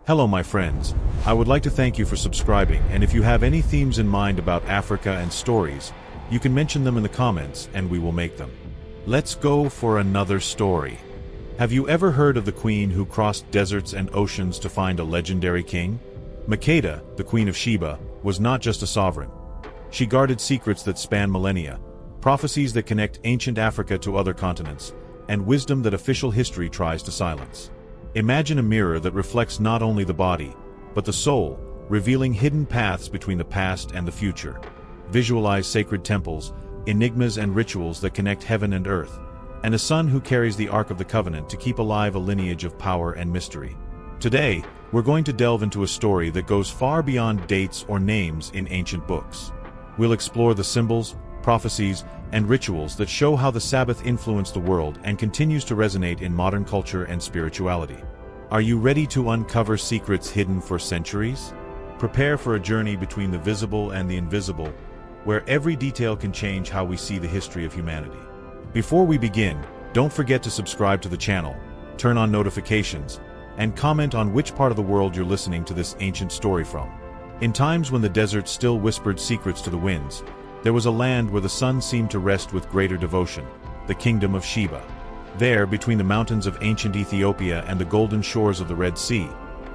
Hello my friends, I would like to thank you for subscribing, and if you have any themes in mind about Africa and stories, you can mention them in the comments and we will make them. Let's go for another story. Have you ever heard of the queen who crossed deserts and oceans to find a legendary king? Makeda, the Queen of Sheba, was not just a sovereign. She guarded secrets that span millennia, prophecies that connect ancient Africa to other continents, and wisdom that official history tries to silence. Imagine a mirror that reflects not only the body, but the soul, revealing hidden paths between the past and the future. Visualize sacred temples, enigmas and rituals that connect heaven and earth, and a son who carries the Ark of the Covenant to keep alive a lineage of power and mystery. Today, we're going to delve into a story that goes far beyond dates or names in ancient books. We'll explore the symbols, prophecies, and rituals that show how the Sabbath influenced the world and continues to resonate in modern culture and spirituality. Are you ready to uncover secrets hidden for centuries? Prepare for a journey between the visible and the invisible, where every detail can change how we see the history of humanity. Before we begin, don't forget to subscribe to the channel, turn on notifications, and comment on which part of the world you're listening to this ancient story from. In times when the desert still whispered secrets to the winds, there was a land where the sun seemed to rest with greater devotion, the Kingdom of Sheba. There, between the mountains of ancient Ethiopia and the golden shores of the Red Sea,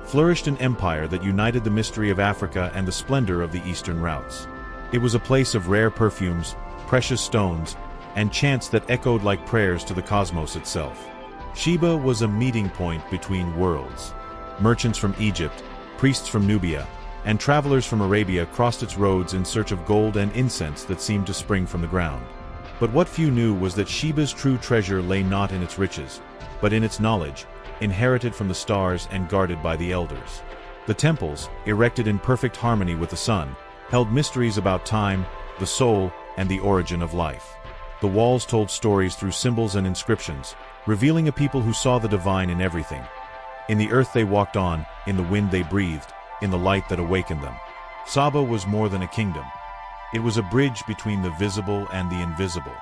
flourished an empire that united the mystery of Africa and the splendor of the eastern routes. It was a place of rare perfumes, precious stones, and chants that echoed like prayers to the cosmos itself. Sheba was a meeting point between worlds. Merchants from Egypt, priests from Nubia, and travelers from Arabia crossed its roads in search of gold and incense that seemed to spring from the ground. But what few knew was that Sheba's true treasure lay not in its riches, but in its knowledge, inherited from the stars and guarded by the elders. The temples, erected in perfect harmony with the sun, held mysteries about time, the soul, and the origin of life. The walls told stories through symbols and inscriptions, revealing a people who saw the divine in everything. In the earth they walked on, in the wind they breathed, in the light that awakened them. Sheba was more than a kingdom. It was a bridge between the visible and the invisible.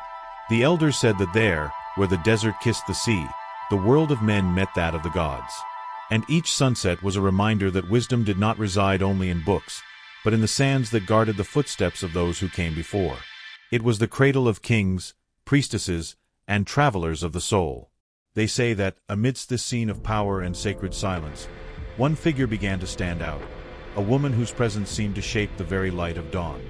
The elders said that there, where the desert kissed the sea, the world of men met that of the gods. And each sunset was a reminder that wisdom did not reside only in books, but in the sands that guarded the footsteps of those who came before. It was the cradle of kings, priestesses, and travelers of the soul. They say that, amidst this scene of power and sacred silence, one figure began to stand out, a woman whose presence seemed to shape the very light of dawn.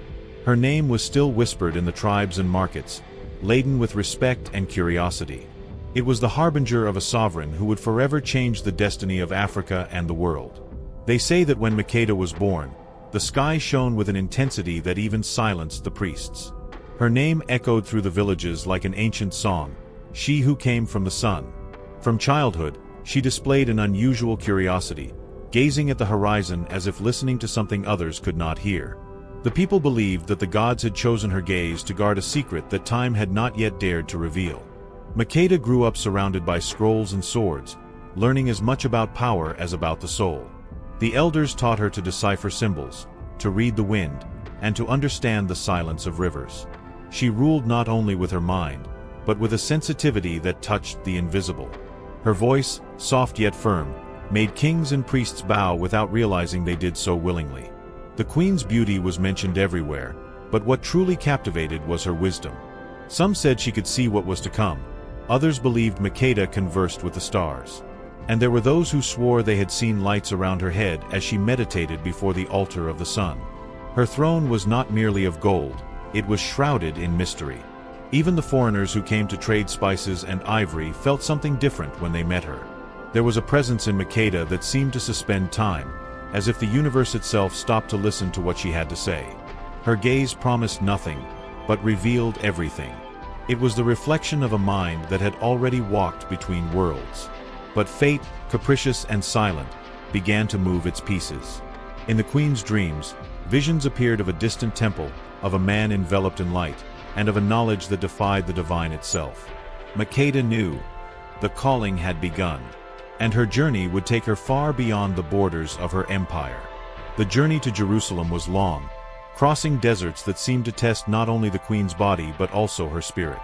Her name was still whispered in the tribes and markets, laden with respect and curiosity. It was the harbinger of a sovereign who would forever change the destiny of Africa and the world. They say that when Makeda was born, the sky shone with an intensity that even silenced the priests. Her name echoed through the villages like an ancient song, she who came from the sun. From childhood, she displayed an unusual curiosity, gazing at the horizon as if listening to something others could not hear. The people believed that the gods had chosen her gaze to guard a secret that time had not yet dared to reveal. Makeda grew up surrounded by scrolls and swords, learning as much about power as about the soul. The elders taught her to decipher symbols, to read the wind, and to understand the silence of rivers. She ruled not only with her mind, but with a sensitivity that touched the invisible. Her voice, soft yet firm, made kings and priests bow without realizing they did so willingly. The queen's beauty was mentioned everywhere, but what truly captivated was her wisdom. Some said she could see what was to come, others believed Makeda conversed with the stars. And there were those who swore they had seen lights around her head as she meditated before the altar of the sun. Her throne was not merely of gold, it was shrouded in mystery. Even the foreigners who came to trade spices and ivory felt something different when they met her. There was a presence in Makeda that seemed to suspend time, as if the universe itself stopped to listen to what she had to say. Her gaze promised nothing, but revealed everything. It was the reflection of a mind that had already walked between worlds. But fate, capricious and silent, began to move its pieces. In the queen's dreams, visions appeared of a distant temple, of a man enveloped in light, and of a knowledge that defied the divine itself. Makeda knew the calling had begun, and her journey would take her far beyond the borders of her empire. The journey to Jerusalem was long, crossing deserts that seemed to test not only the queen's body but also her spirit.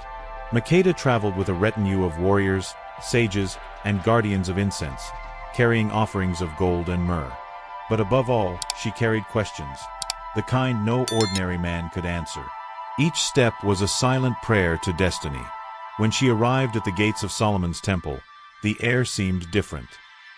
Makeda traveled with a retinue of warriors, sages, and guardians of incense, carrying offerings of gold and myrrh. But above all, she carried questions, the kind no ordinary man could answer. Each step was a silent prayer to destiny. When she arrived at the gates of Solomon's temple, the air seemed different.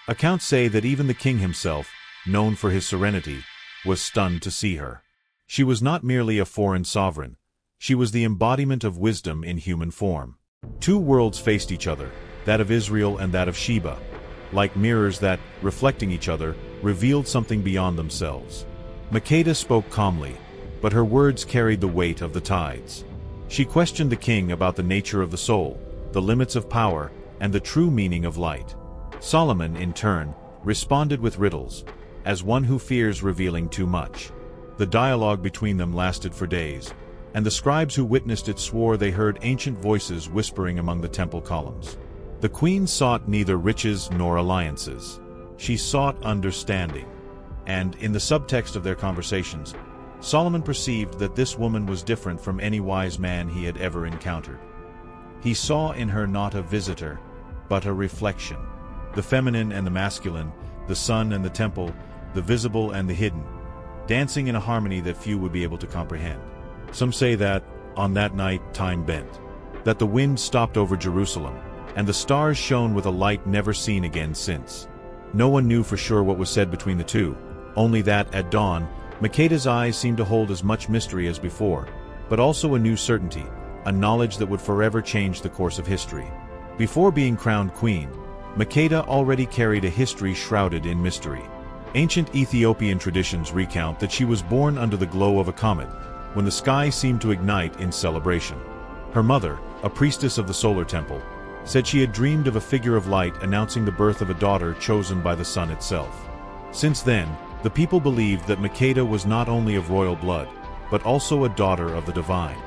Accounts say that even the king himself, known for his serenity, was stunned to see her. She was not merely a foreign sovereign. She was the embodiment of wisdom in human form. Two worlds faced each other, that of Israel and that of Sheba, like mirrors that, reflecting each other, revealed something beyond themselves. Makeda spoke calmly, but her words carried the weight of the tides. She questioned the king about the nature of the soul, the limits of power, and the true meaning of light. Solomon, in turn, responded with riddles, as one who fears revealing too much. The dialogue between them lasted for days, and the scribes who witnessed it swore they heard ancient voices whispering among the temple columns. The queen sought neither riches nor alliances. She sought understanding. And, in the subtext of their conversations, Solomon perceived that this woman was different from any wise man he had ever encountered. He saw in her not a visitor, but a reflection. The feminine and the masculine, the sun and the temple, the visible and the hidden, dancing in a harmony that few would be able to comprehend. Some say that, on that night, time bent, that the wind stopped over Jerusalem, and the stars shone with a light never seen again since. No one knew for sure what was said between the two, only that, at dawn, Makeda's eyes seemed to hold as much mystery as before, but also a new certainty, a knowledge that would forever change the course of history. Before being crowned queen, Makeda already carried a history shrouded in mystery. Ancient Ethiopian traditions recount that she was born under the glow of a comet, when the sky seemed to ignite in celebration. Her mother, a priestess of the solar temple, said she had dreamed of a figure of light announcing the birth of a daughter chosen by the sun itself. Since then, the people believed that Makeda was not only of royal blood, but also a daughter of the divine.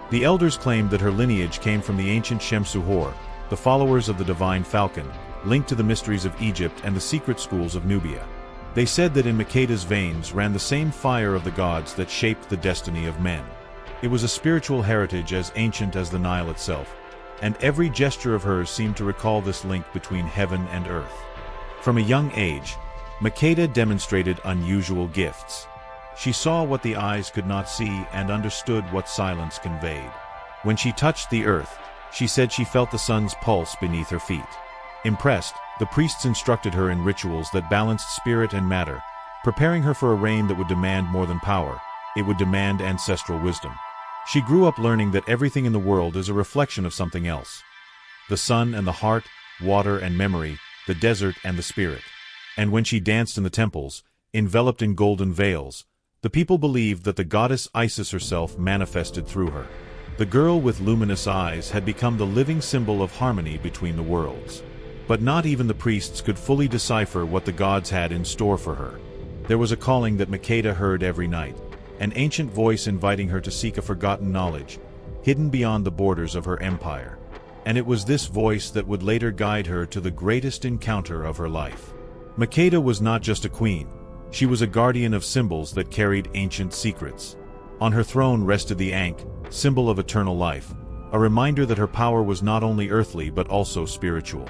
The elders claimed that her lineage came from the ancient Shemsuhor, the followers of the divine falcon, linked to the mysteries of Egypt and the secret schools of Nubia. They said that in Makeda's veins ran the same fire of the gods that shaped the destiny of men. It was a spiritual heritage as ancient as the Nile itself, and every gesture of hers seemed to recall this link between heaven and earth. From a young age, Makeda demonstrated unusual gifts. She saw what the eyes could not see and understood what silence conveyed. When she touched the earth, she said she felt the sun's pulse beneath her feet. Impressed, the priests instructed her in rituals that balanced spirit and matter, preparing her for a reign that would demand more than power. It would demand ancestral wisdom. She grew up learning that everything in the world is a reflection of something else. The sun and the heart, water and memory, the desert and the spirit. And when she danced in the temples, enveloped in golden veils, the people believed that the goddess Isis herself manifested through her. The girl with luminous eyes had become the living symbol of harmony between the worlds. But not even the priests could fully decipher what the gods had in store for her. There was a calling that Makeda heard every night, an ancient voice inviting her to seek a forgotten knowledge, hidden beyond the borders of her empire. And it was this voice that would later guide her to the greatest encounter of her life. Makeda was not just a queen. She was a guardian of symbols that carried ancient secrets. On her throne rested the Ankh, symbol of eternal life, a reminder that her power was not only earthly but also spiritual.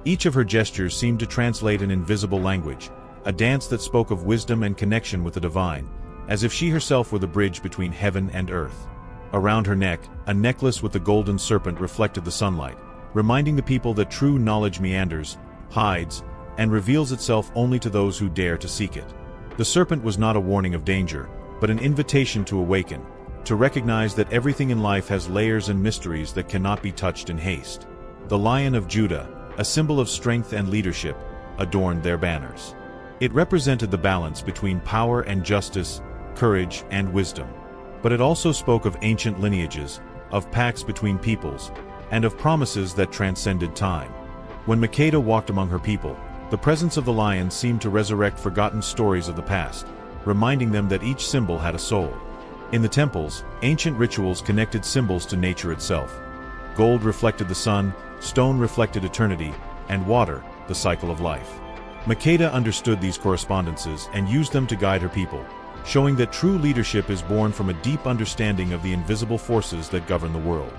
Each of her gestures seemed to translate an invisible language, a dance that spoke of wisdom and connection with the divine, as if she herself were the bridge between heaven and earth. Around her neck, a necklace with the golden serpent reflected the sunlight, reminding the people that true knowledge meanders, hides, and reveals itself only to those who dare to seek it. The serpent was not a warning of danger, but an invitation to awaken, to recognize that everything in life has layers and mysteries that cannot be touched in haste. The Lion of Judah, a symbol of strength and leadership, adorned their banners. It represented the balance between power and justice, courage and wisdom. But it also spoke of ancient lineages, of pacts between peoples, and of promises that transcended time. When Makeda walked among her people, the presence of the lion seemed to resurrect forgotten stories of the past, reminding them that each symbol had a soul. In the temples, ancient rituals connected symbols to nature itself. Gold reflected the sun, stone reflected eternity, and water, the cycle of life. Makeda understood these correspondences and used them to guide her people, showing that true leadership is born from a deep understanding of the invisible forces that govern the world.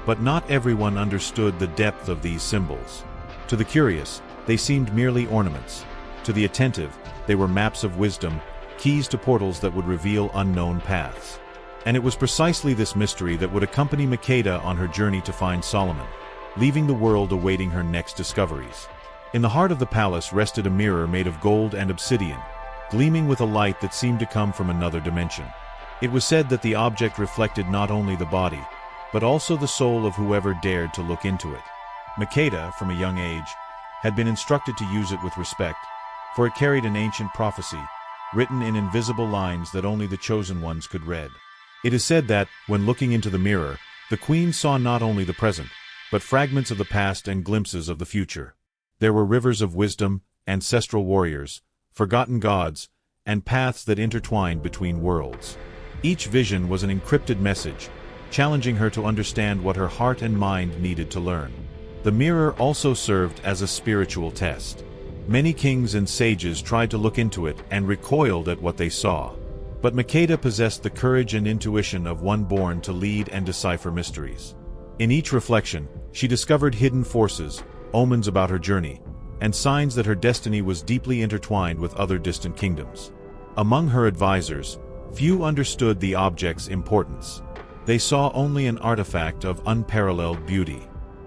But not everyone understood the depth of these symbols. To the curious, they seemed merely ornaments. To the attentive, they were maps of wisdom, keys to portals that would reveal unknown paths. And it was precisely this mystery that would accompany Makeda on her journey to find Solomon, leaving the world awaiting her next discoveries. In the heart of the palace rested a mirror made of gold and obsidian, gleaming with a light that seemed to come from another dimension. It was said that the object reflected not only the body, but also the soul of whoever dared to look into it. Makeda, from a young age, had been instructed to use it with respect, for it carried an ancient prophecy, written in invisible lines that only the chosen ones could read. It is said that, when looking into the mirror, the queen saw not only the present, but fragments of the past and glimpses of the future. There were rivers of wisdom, ancestral warriors, forgotten gods, and paths that intertwined between worlds. Each vision was an encrypted message, challenging her to understand what her heart and mind needed to learn. The mirror also served as a spiritual test. Many kings and sages tried to look into it and recoiled at what they saw. But Makeda possessed the courage and intuition of one born to lead and decipher mysteries. In each reflection, she discovered hidden forces, omens about her journey, and signs that her destiny was deeply intertwined with other distant kingdoms. Among her advisors, few understood the object's importance. They saw only an artifact of unparalleled beauty.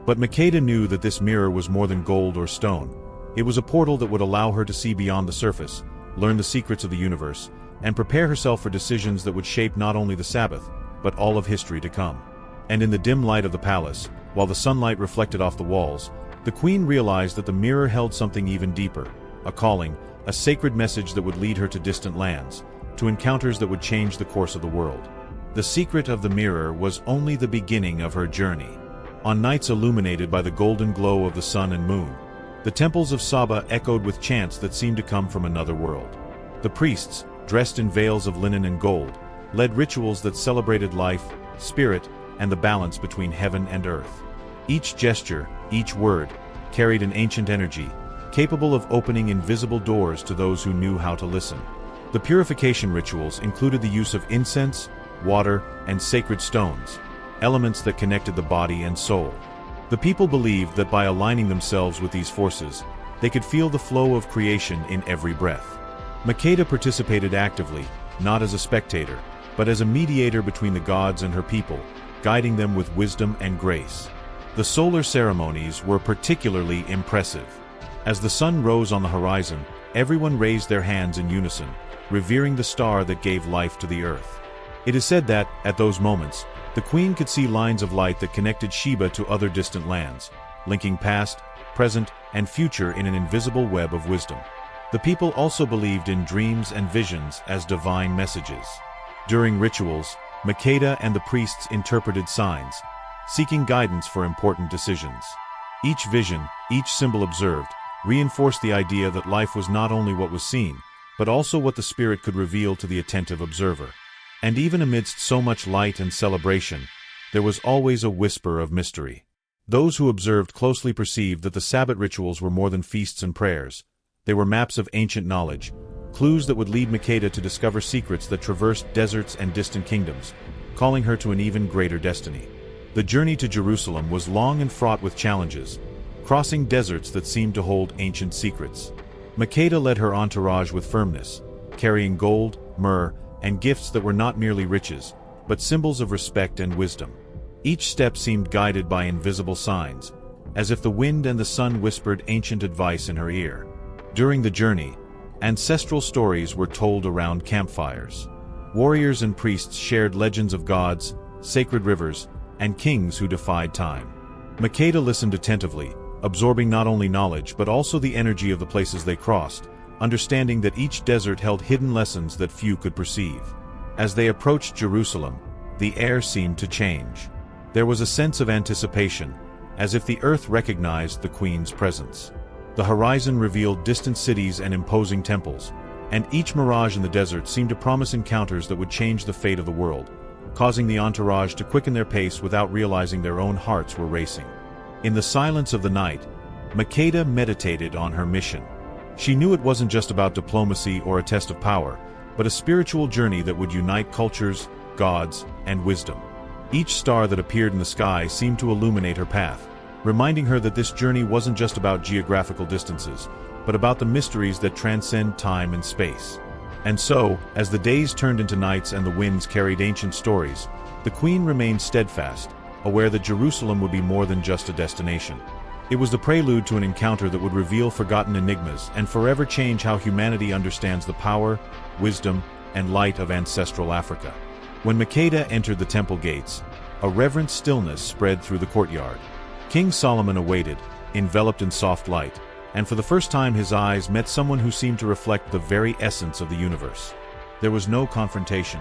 But Makeda knew that this mirror was more than gold or stone. It was a portal that would allow her to see beyond the surface, learn the secrets of the universe, and prepare herself for decisions that would shape not only the Sabbath, but all of history to come. And in the dim light of the palace, while the sunlight reflected off the walls, the queen realized that the mirror held something even deeper, a calling, a sacred message that would lead her to distant lands, to encounters that would change the course of the world. The secret of the mirror was only the beginning of her journey. On nights illuminated by the golden glow of the sun and moon, the temples of Sheba echoed with chants that seemed to come from another world. The priests, dressed in veils of linen and gold, led rituals that celebrated life, spirit, and the balance between heaven and earth. Each gesture, each word, carried an ancient energy, capable of opening invisible doors to those who knew how to listen. The purification rituals included the use of incense, water, and sacred stones, elements that connected the body and soul. The people believed that by aligning themselves with these forces, they could feel the flow of creation in every breath. Makeda participated actively, not as a spectator, but as a mediator between the gods and her people, guiding them with wisdom and grace. The solar ceremonies were particularly impressive. As the sun rose on the horizon, everyone raised their hands in unison, revering the star that gave life to the earth. It is said that, at those moments, the queen could see lines of light that connected Sheba to other distant lands, linking past, present, and future in an invisible web of wisdom. The people also believed in dreams and visions as divine messages. During rituals, Makeda and the priests interpreted signs, seeking guidance for important decisions. Each vision, each symbol observed, reinforced the idea that life was not only what was seen, but also what the spirit could reveal to the attentive observer. And even amidst so much light and celebration, there was always a whisper of mystery. Those who observed closely perceived that the Sabbath rituals were more than feasts and prayers. They were maps of ancient knowledge, clues that would lead Makeda to discover secrets that traversed deserts and distant kingdoms, calling her to an even greater destiny. The journey to Jerusalem was long and fraught with challenges, crossing deserts that seemed to hold ancient secrets. Makeda led her entourage with firmness, carrying gold, myrrh, and gifts that were not merely riches, but symbols of respect and wisdom. Each step seemed guided by invisible signs, as if the wind and the sun whispered ancient advice in her ear. During the journey, ancestral stories were told around campfires. Warriors and priests shared legends of gods, sacred rivers, and kings who defied time. Makeda listened attentively, absorbing not only knowledge but also the energy of the places they crossed, understanding that each desert held hidden lessons that few could perceive. As they approached Jerusalem, the air seemed to change. There was a sense of anticipation, as if the earth recognized the queen's presence. The horizon revealed distant cities and imposing temples, and each mirage in the desert seemed to promise encounters that would change the fate of the world, causing the entourage to quicken their pace without realizing their own hearts were racing. In the silence of the night, Makeda meditated on her mission. She knew it wasn't just about diplomacy or a test of power, but a spiritual journey that would unite cultures, gods, and wisdom. Each star that appeared in the sky seemed to illuminate her path, reminding her that this journey wasn't just about geographical distances, but about the mysteries that transcend time and space. And so, as the days turned into nights and the winds carried ancient stories, the queen remained steadfast, aware that Jerusalem would be more than just a destination. It was the prelude to an encounter that would reveal forgotten enigmas and forever change how humanity understands the power, wisdom, and light of ancestral Africa. When Makeda entered the temple gates, a reverent stillness spread through the courtyard. King Solomon awaited, enveloped in soft light, and for the first time his eyes met someone who seemed to reflect the very essence of the universe. There was no confrontation,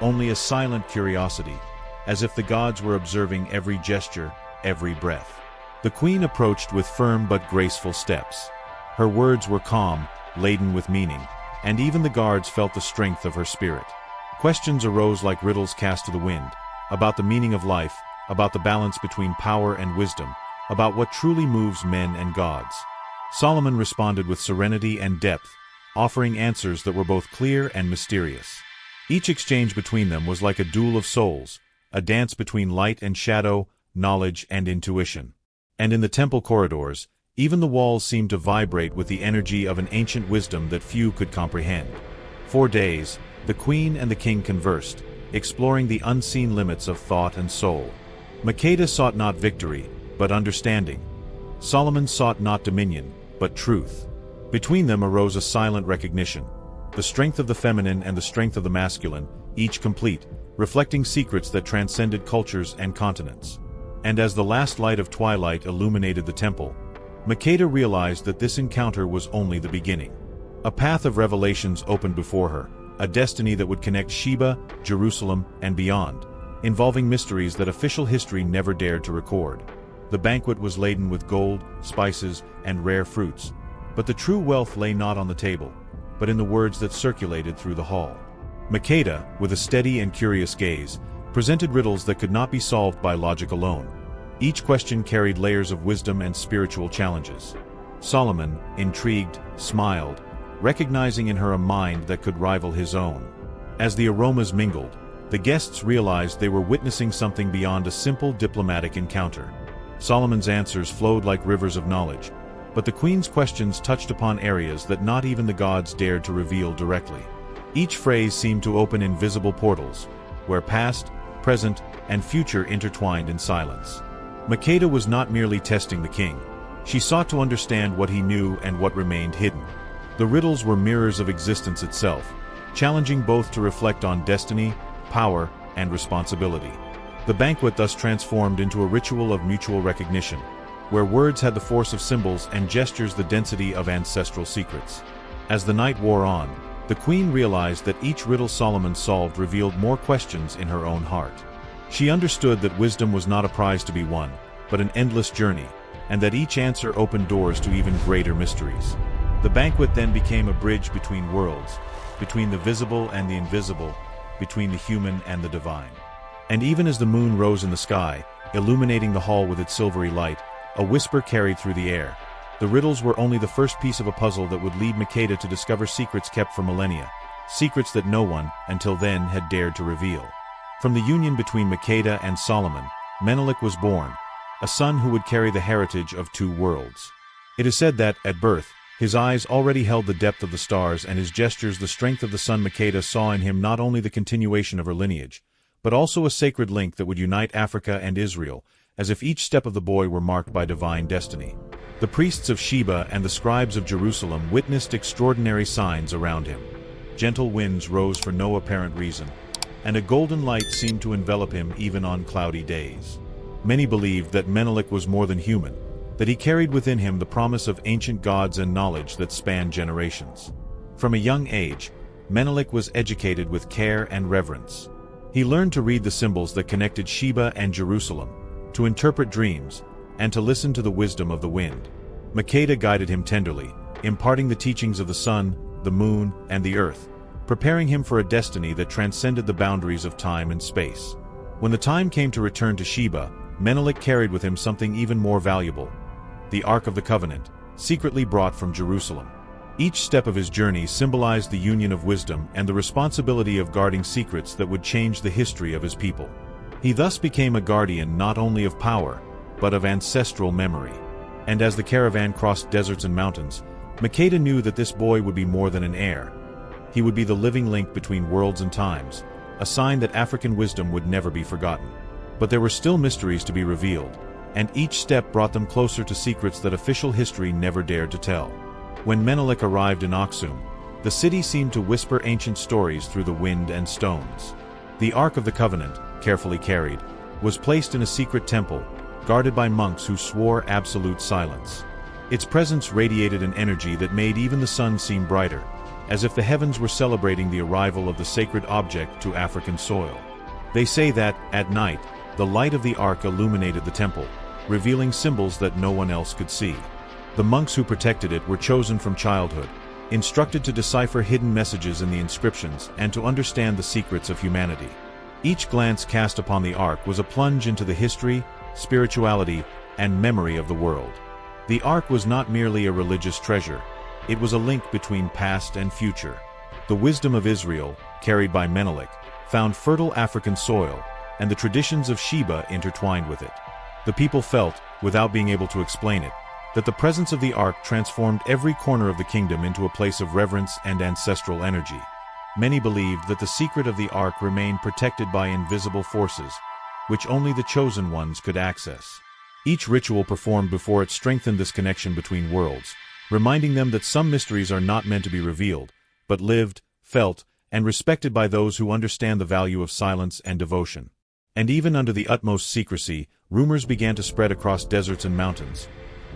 only a silent curiosity, as if the gods were observing every gesture, every breath. The queen approached with firm but graceful steps. Her words were calm, laden with meaning, and even the guards felt the strength of her spirit. Questions arose like riddles cast to the wind, about the meaning of life, about the balance between power and wisdom, about what truly moves men and gods. Solomon responded with serenity and depth, offering answers that were both clear and mysterious. Each exchange between them was like a duel of souls, a dance between light and shadow, knowledge and intuition. And in the temple corridors, even the walls seemed to vibrate with the energy of an ancient wisdom that few could comprehend. For days, the queen and the king conversed, exploring the unseen limits of thought and soul. Makeda sought not victory, but understanding. Solomon sought not dominion, but truth. Between them arose a silent recognition, the strength of the feminine and the strength of the masculine, each complete, reflecting secrets that transcended cultures and continents. And as the last light of twilight illuminated the temple, Makeda realized that this encounter was only the beginning. A path of revelations opened before her, a destiny that would connect Sheba, Jerusalem, and beyond, involving mysteries that official history never dared to record. The banquet was laden with gold, spices, and rare fruits, but the true wealth lay not on the table, but in the words that circulated through the hall. Makeda, with a steady and curious gaze, presented riddles that could not be solved by logic alone. Each question carried layers of wisdom and spiritual challenges. Solomon, intrigued, smiled, recognizing in her a mind that could rival his own. As the aromas mingled, the guests realized they were witnessing something beyond a simple diplomatic encounter. Solomon's answers flowed like rivers of knowledge, but the queen's questions touched upon areas that not even the gods dared to reveal directly. Each phrase seemed to open invisible portals, where past, present, and future intertwined in silence. Makeda was not merely testing the king. She sought to understand what he knew and what remained hidden. The riddles were mirrors of existence itself, challenging both to reflect on destiny, power, and responsibility. The banquet thus transformed into a ritual of mutual recognition, where words had the force of symbols and gestures the density of ancestral secrets. As the night wore on, the queen realized that each riddle Solomon solved revealed more questions in her own heart. She understood that wisdom was not a prize to be won, but an endless journey, and that each answer opened doors to even greater mysteries. The banquet then became a bridge between worlds, between the visible and the invisible, between the human and the divine. And even as the moon rose in the sky, illuminating the hall with its silvery light, a whisper carried through the air. The riddles were only the first piece of a puzzle that would lead Makeda to discover secrets kept for millennia, secrets that no one, until then, had dared to reveal. From the union between Makeda and Solomon, Menelik was born, a son who would carry the heritage of two worlds. It is said that, at birth, his eyes already held the depth of the stars and his gestures the strength of the sun. Makeda saw in him not only the continuation of her lineage, but also a sacred link that would unite Africa and Israel, as if each step of the boy were marked by divine destiny. The priests of Sheba and the scribes of Jerusalem witnessed extraordinary signs around him. Gentle winds rose for no apparent reason, and a golden light seemed to envelop him even on cloudy days. Many believed that Menelik was more than human, that he carried within him the promise of ancient gods and knowledge that spanned generations. From a young age, Menelik was educated with care and reverence. He learned to read the symbols that connected Sheba and Jerusalem, to interpret dreams, and to listen to the wisdom of the wind. Makeda guided him tenderly, imparting the teachings of the sun, the moon, and the earth, preparing him for a destiny that transcended the boundaries of time and space. When the time came to return to Sheba, Menelik carried with him something even more valuable: the Ark of the Covenant, secretly brought from Jerusalem. Each step of his journey symbolized the union of wisdom and the responsibility of guarding secrets that would change the history of his people. He thus became a guardian not only of power, but of ancestral memory. And as the caravan crossed deserts and mountains, Makeda knew that this boy would be more than an heir. He would be the living link between worlds and times, a sign that African wisdom would never be forgotten. But there were still mysteries to be revealed, and each step brought them closer to secrets that official history never dared to tell. When Menelik arrived in Aksum, the city seemed to whisper ancient stories through the wind and stones. The Ark of the Covenant, carefully carried, was placed in a secret temple, guarded by monks who swore absolute silence. Its presence radiated an energy that made even the sun seem brighter, as if the heavens were celebrating the arrival of the sacred object to African soil. They say that, at night, the light of the Ark illuminated the temple, revealing symbols that no one else could see. The monks who protected it were chosen from childhood, instructed to decipher hidden messages in the inscriptions and to understand the secrets of humanity. Each glance cast upon the Ark was a plunge into the history, spirituality, and memory of the world. The Ark was not merely a religious treasure, it was a link between past and future. The wisdom of Israel, carried by Menelik, found fertile African soil, and the traditions of Sheba intertwined with it. The people felt, without being able to explain it, that the presence of the Ark transformed every corner of the kingdom into a place of reverence and ancestral energy. Many believed that the secret of the Ark remained protected by invisible forces, which only the chosen ones could access. Each ritual performed before it strengthened this connection between worlds, reminding them that some mysteries are not meant to be revealed, but lived, felt, and respected by those who understand the value of silence and devotion. And even under the utmost secrecy, rumors began to spread across deserts and mountains.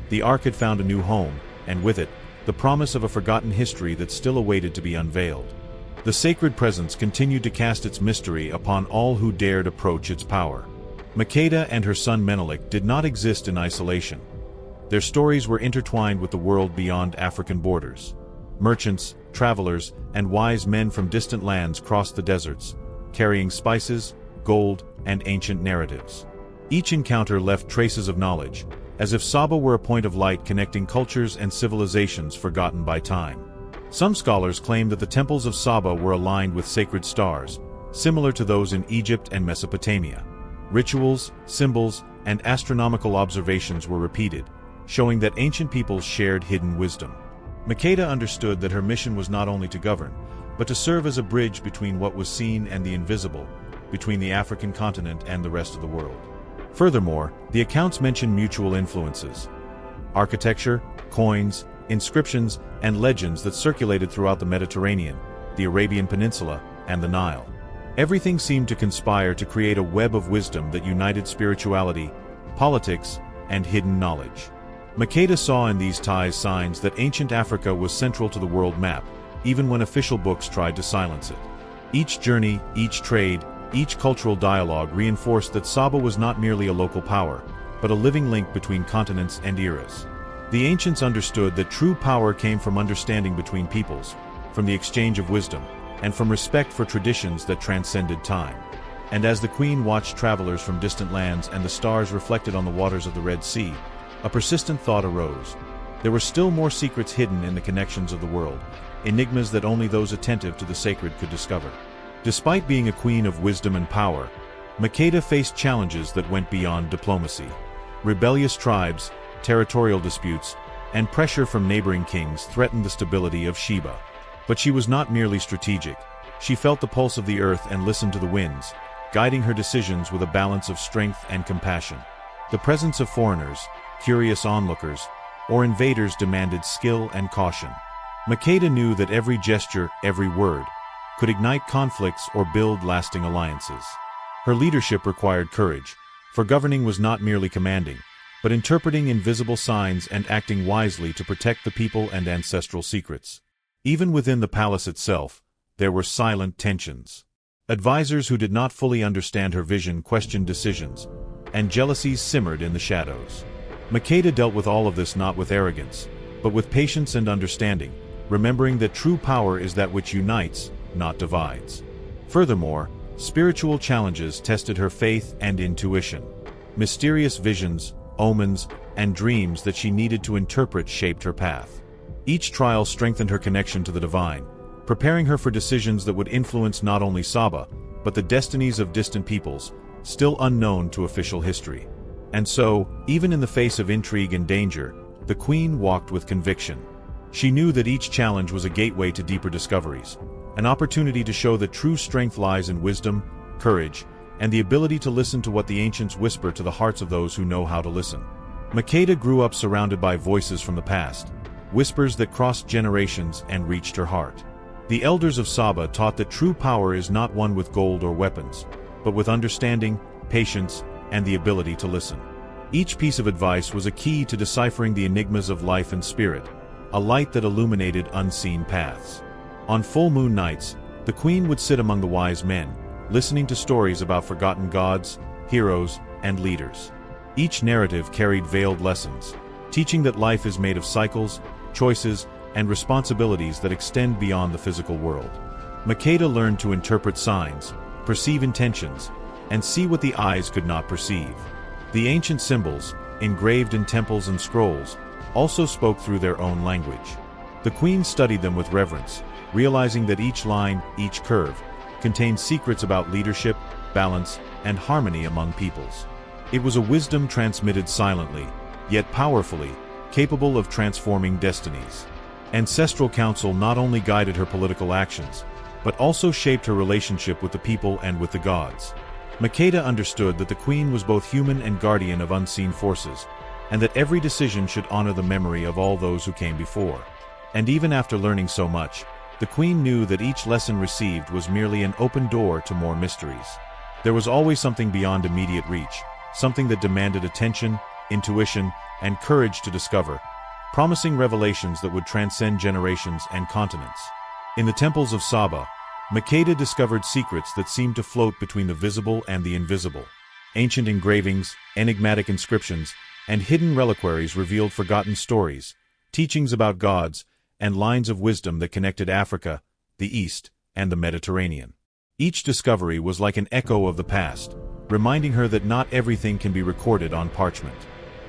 The Ark had found a new home, and with it, the promise of a forgotten history that still awaited to be unveiled. The sacred presence continued to cast its mystery upon all who dared approach its power. Makeda and her son Menelik did not exist in isolation. Their stories were intertwined with the world beyond African borders. Merchants, travelers, and wise men from distant lands crossed the deserts, carrying spices, gold, and ancient narratives. Each encounter left traces of knowledge, as if Saba were a point of light connecting cultures and civilizations forgotten by time. Some scholars claim that the temples of Saba were aligned with sacred stars, similar to those in Egypt and Mesopotamia. Rituals, symbols, and astronomical observations were repeated, showing that ancient peoples shared hidden wisdom. Makeda understood that her mission was not only to govern, but to serve as a bridge between what was seen and the invisible, between the African continent and the rest of the world. Furthermore, the accounts mention mutual influences. Architecture, coins, inscriptions, and legends that circulated throughout the Mediterranean, the Arabian Peninsula, and the Nile. Everything seemed to conspire to create a web of wisdom that united spirituality, politics, and hidden knowledge. Makeda saw in these ties signs that ancient Africa was central to the world map, even when official books tried to silence it. Each journey, each trade, each cultural dialogue reinforced that Saba was not merely a local power, but a living link between continents and eras. The ancients understood that true power came from understanding between peoples, from the exchange of wisdom, and from respect for traditions that transcended time. And as the queen watched travelers from distant lands and the stars reflected on the waters of the Red Sea, a persistent thought arose. There were still more secrets hidden in the connections of the world, enigmas that only those attentive to the sacred could discover. Despite being a queen of wisdom and power, Makeda faced challenges that went beyond diplomacy. Rebellious tribes, territorial disputes, and pressure from neighboring kings threatened the stability of Sheba. But she was not merely strategic. She felt the pulse of the earth and listened to the winds, guiding her decisions with a balance of strength and compassion. The presence of foreigners, curious onlookers, or invaders demanded skill and caution. Makeda knew that every gesture, every word, could ignite conflicts or build lasting alliances. Her leadership required courage, for governing was not merely commanding, but interpreting invisible signs and acting wisely to protect the people and ancestral secrets. Even within the palace itself, there were silent tensions. Advisors who did not fully understand her vision questioned decisions, and jealousies simmered in the shadows. Makeda dealt with all of this not with arrogance, but with patience and understanding, remembering that true power is that which unites, not divides. Furthermore, spiritual challenges tested her faith and intuition. Mysterious visions, omens, and dreams that she needed to interpret shaped her path. Each trial strengthened her connection to the divine, preparing her for decisions that would influence not only Saba, but the destinies of distant peoples, still unknown to official history. And so, even in the face of intrigue and danger, the queen walked with conviction. She knew that each challenge was a gateway to deeper discoveries, an opportunity to show that true strength lies in wisdom, courage, and the ability to listen to what the ancients whisper to the hearts of those who know how to listen. Makeda grew up surrounded by voices from the past, whispers that crossed generations and reached her heart. The elders of Saba taught that true power is not won with gold or weapons, but with understanding, patience, and the ability to listen. Each piece of advice was a key to deciphering the enigmas of life and spirit, a light that illuminated unseen paths. On full moon nights, the queen would sit among the wise men, listening to stories about forgotten gods, heroes, and leaders. Each narrative carried veiled lessons, teaching that life is made of cycles, choices, and responsibilities that extend beyond the physical world. Makeda learned to interpret signs, perceive intentions, and see what the eyes could not perceive. The ancient symbols, engraved in temples and scrolls, also spoke through their own language. The queen studied them with reverence, realizing that each line, each curve, contained secrets about leadership, balance, and harmony among peoples. It was a wisdom transmitted silently, yet powerfully, capable of transforming destinies. Ancestral counsel not only guided her political actions, but also shaped her relationship with the people and with the gods. Makeda understood that the queen was both human and guardian of unseen forces, and that every decision should honor the memory of all those who came before. And even after learning so much, the queen knew that each lesson received was merely an open door to more mysteries. There was always something beyond immediate reach, something that demanded attention, intuition, and courage to discover, promising revelations that would transcend generations and continents. In the temples of Saba, Makeda discovered secrets that seemed to float between the visible and the invisible. Ancient engravings, enigmatic inscriptions, and hidden reliquaries revealed forgotten stories, teachings about gods, and lines of wisdom that connected Africa, the East, and the Mediterranean. Each discovery was like an echo of the past, reminding her that not everything can be recorded on parchment.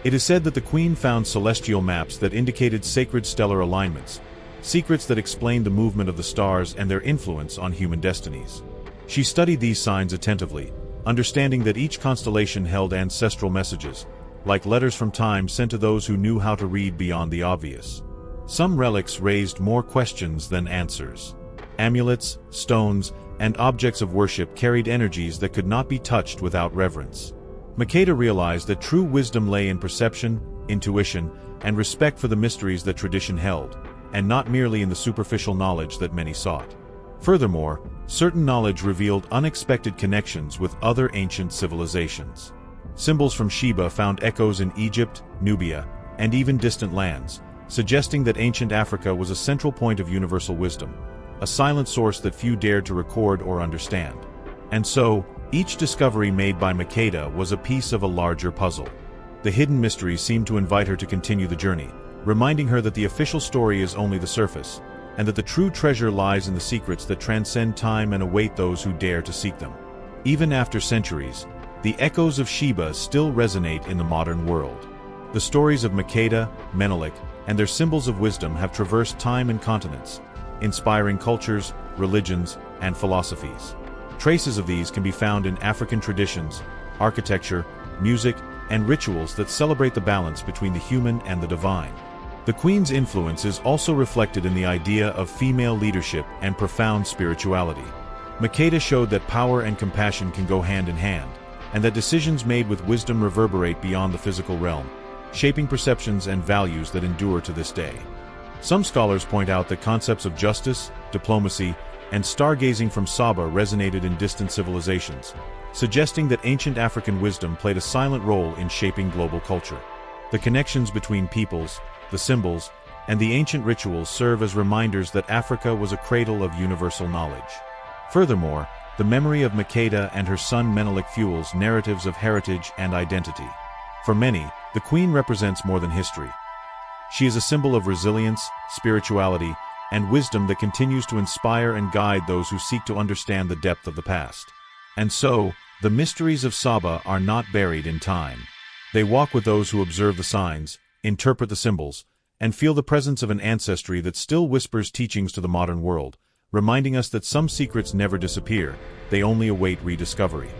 It is said that the queen found celestial maps that indicated sacred stellar alignments, secrets that explained the movement of the stars and their influence on human destinies. She studied these signs attentively, understanding that each constellation held ancestral messages, like letters from time sent to those who knew how to read beyond the obvious. Some relics raised more questions than answers. Amulets, stones, and objects of worship carried energies that could not be touched without reverence. Makeda realized that true wisdom lay in perception, intuition, and respect for the mysteries that tradition held, and not merely in the superficial knowledge that many sought. Furthermore, certain knowledge revealed unexpected connections with other ancient civilizations. Symbols from Sheba found echoes in Egypt, Nubia, and even distant lands, suggesting that ancient Africa was a central point of universal wisdom, a silent source that few dared to record or understand. And so, each discovery made by Makeda was a piece of a larger puzzle. The hidden mysteries seemed to invite her to continue the journey, reminding her that the official story is only the surface, and that the true treasure lies in the secrets that transcend time and await those who dare to seek them. Even after centuries, the echoes of Sheba still resonate in the modern world. The stories of Makeda, Menelik, and their symbols of wisdom have traversed time and continents, inspiring cultures, religions, and philosophies. Traces of these can be found in African traditions, architecture, music, and rituals that celebrate the balance between the human and the divine. The Queen's influence is also reflected in the idea of female leadership and profound spirituality. Makeda showed that power and compassion can go hand in hand, and that decisions made with wisdom reverberate beyond the physical realm, shaping perceptions and values that endure to this day. Some scholars point out that concepts of justice, diplomacy, and stargazing from Saba resonated in distant civilizations, suggesting that ancient African wisdom played a silent role in shaping global culture. The connections between peoples, the symbols, and the ancient rituals serve as reminders that Africa was a cradle of universal knowledge. Furthermore, the memory of Makeda and her son Menelik fuels narratives of heritage and identity. For many, the Queen represents more than history. She is a symbol of resilience, spirituality, and wisdom that continues to inspire and guide those who seek to understand the depth of the past. And so, the mysteries of Saba are not buried in time. They walk with those who observe the signs, interpret the symbols, and feel the presence of an ancestry that still whispers teachings to the modern world, reminding us that some secrets never disappear, they only await rediscovery.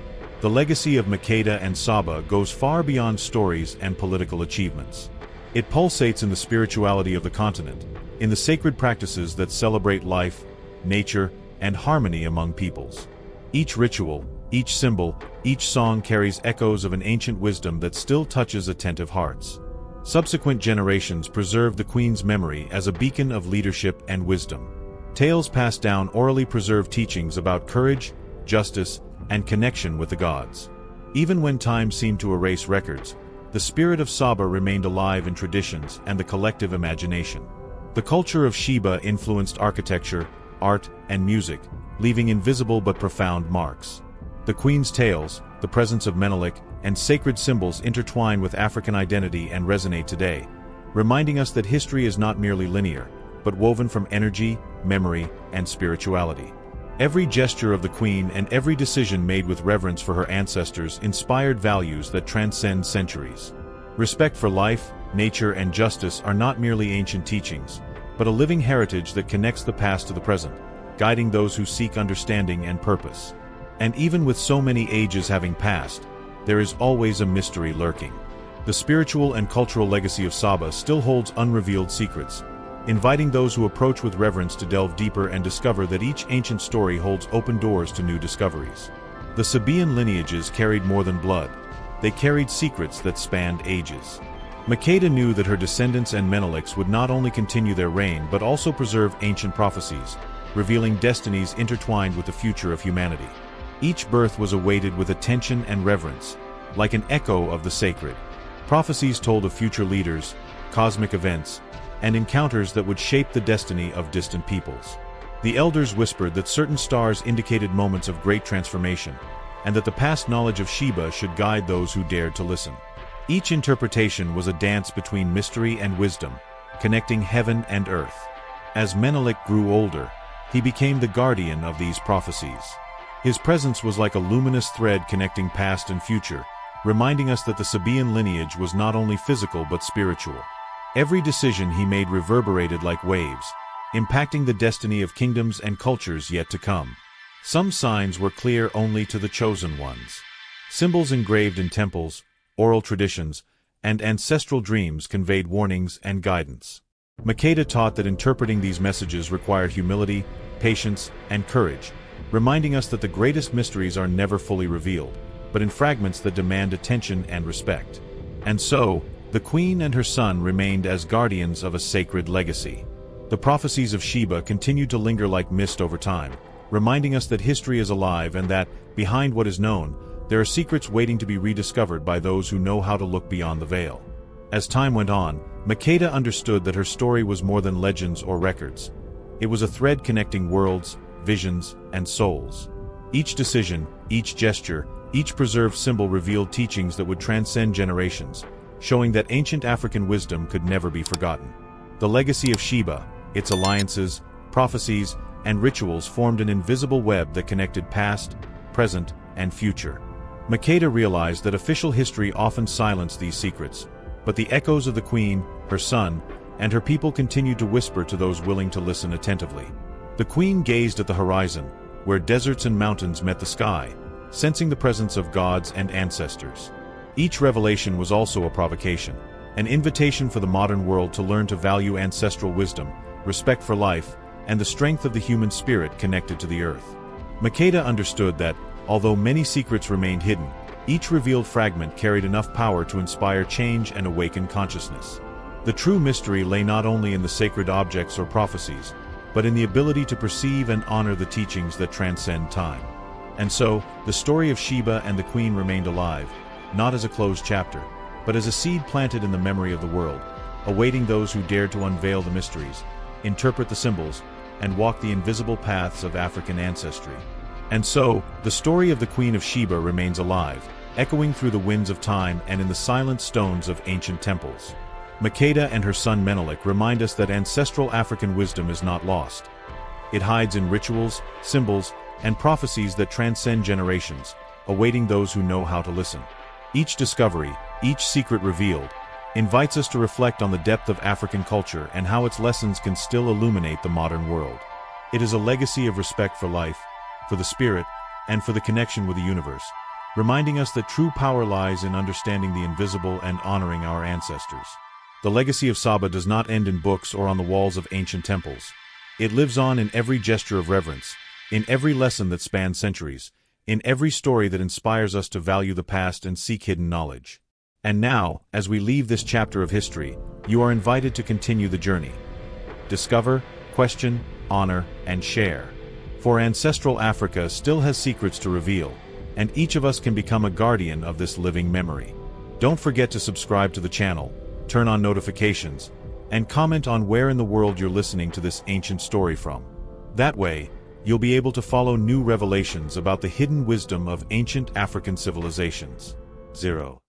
The legacy of Makeda and Saba goes far beyond stories and political achievements. It pulsates in the spirituality of the continent, in the sacred practices that celebrate life, nature, and harmony among peoples. Each ritual, each symbol, each song carries echoes of an ancient wisdom that still touches attentive hearts. Subsequent generations preserve the Queen's memory as a beacon of leadership and wisdom. Tales passed down orally preserve teachings about courage, justice, and connection with the gods. Even when time seemed to erase records, the spirit of Sheba remained alive in traditions and the collective imagination. The culture of Sheba influenced architecture, art, and music, leaving invisible but profound marks. The Queen's tales, the presence of Menelik, and sacred symbols intertwine with African identity and resonate today, reminding us that history is not merely linear, but woven from energy, memory, and spirituality. Every gesture of the Queen and every decision made with reverence for her ancestors inspired values that transcend centuries. Respect for life, nature, and justice are not merely ancient teachings, but a living heritage that connects the past to the present, guiding those who seek understanding and purpose. And even with so many ages having passed, there is always a mystery lurking. The spiritual and cultural legacy of Sheba still holds unrevealed secrets, inviting those who approach with reverence to delve deeper and discover that each ancient story holds open doors to new discoveries. The Sabaean lineages carried more than blood. They carried secrets that spanned ages. Makeda knew that her descendants and Meneliks would not only continue their reign but also preserve ancient prophecies, revealing destinies intertwined with the future of humanity. Each birth was awaited with attention and reverence, like an echo of the sacred. Prophecies told of future leaders, cosmic events, and encounters that would shape the destiny of distant peoples. The elders whispered that certain stars indicated moments of great transformation, and that the past knowledge of Sheba should guide those who dared to listen. Each interpretation was a dance between mystery and wisdom, connecting heaven and earth. As Menelik grew older, he became the guardian of these prophecies. His presence was like a luminous thread connecting past and future, reminding us that the Sabaean lineage was not only physical but spiritual. Every decision he made reverberated like waves, impacting the destiny of kingdoms and cultures yet to come. Some signs were clear only to the chosen ones. Symbols engraved in temples, oral traditions, and ancestral dreams conveyed warnings and guidance. Makeda taught that interpreting these messages required humility, patience, and courage, reminding us that the greatest mysteries are never fully revealed, but in fragments that demand attention and respect. And so, the Queen and her son remained as guardians of a sacred legacy. The prophecies of Sheba continued to linger like mist over time, reminding us that history is alive and that, behind what is known, there are secrets waiting to be rediscovered by those who know how to look beyond the veil. As time went on, Makeda understood that her story was more than legends or records. It was a thread connecting worlds, visions, and souls. Each decision, each gesture, each preserved symbol revealed teachings that would transcend generations, showing that ancient African wisdom could never be forgotten. The legacy of Sheba, its alliances, prophecies, and rituals formed an invisible web that connected past, present, and future. Makeda realized that official history often silenced these secrets, but the echoes of the Queen, her son, and her people continued to whisper to those willing to listen attentively. The Queen gazed at the horizon, where deserts and mountains met the sky, sensing the presence of gods and ancestors. Each revelation was also a provocation, an invitation for the modern world to learn to value ancestral wisdom, respect for life, and the strength of the human spirit connected to the earth. Makeda understood that, although many secrets remained hidden, each revealed fragment carried enough power to inspire change and awaken consciousness. The true mystery lay not only in the sacred objects or prophecies, but in the ability to perceive and honor the teachings that transcend time. And so, the story of Sheba and the Queen remained alive, not as a closed chapter, but as a seed planted in the memory of the world, awaiting those who dared to unveil the mysteries, interpret the symbols, and walk the invisible paths of African ancestry. And so, the story of the Queen of Sheba remains alive, echoing through the winds of time and in the silent stones of ancient temples. Makeda and her son Menelik remind us that ancestral African wisdom is not lost. It hides in rituals, symbols, and prophecies that transcend generations, awaiting those who know how to listen. Each discovery, each secret revealed, invites us to reflect on the depth of African culture and how its lessons can still illuminate the modern world. It is a legacy of respect for life, for the spirit, and for the connection with the universe, reminding us that true power lies in understanding the invisible and honoring our ancestors. The legacy of Saba does not end in books or on the walls of ancient temples. It lives on in every gesture of reverence, in every lesson that spans centuries, in every story that inspires us to value the past and seek hidden knowledge. And now, as we leave this chapter of history, you are invited to continue the journey. Discover, question, honor, and share. For ancestral Africa still has secrets to reveal, and each of us can become a guardian of this living memory. Don't forget to subscribe to the channel, turn on notifications, and comment on where in the world you're listening to this ancient story from. That way, you'll be able to follow new revelations about the hidden wisdom of ancient African civilizations. 0.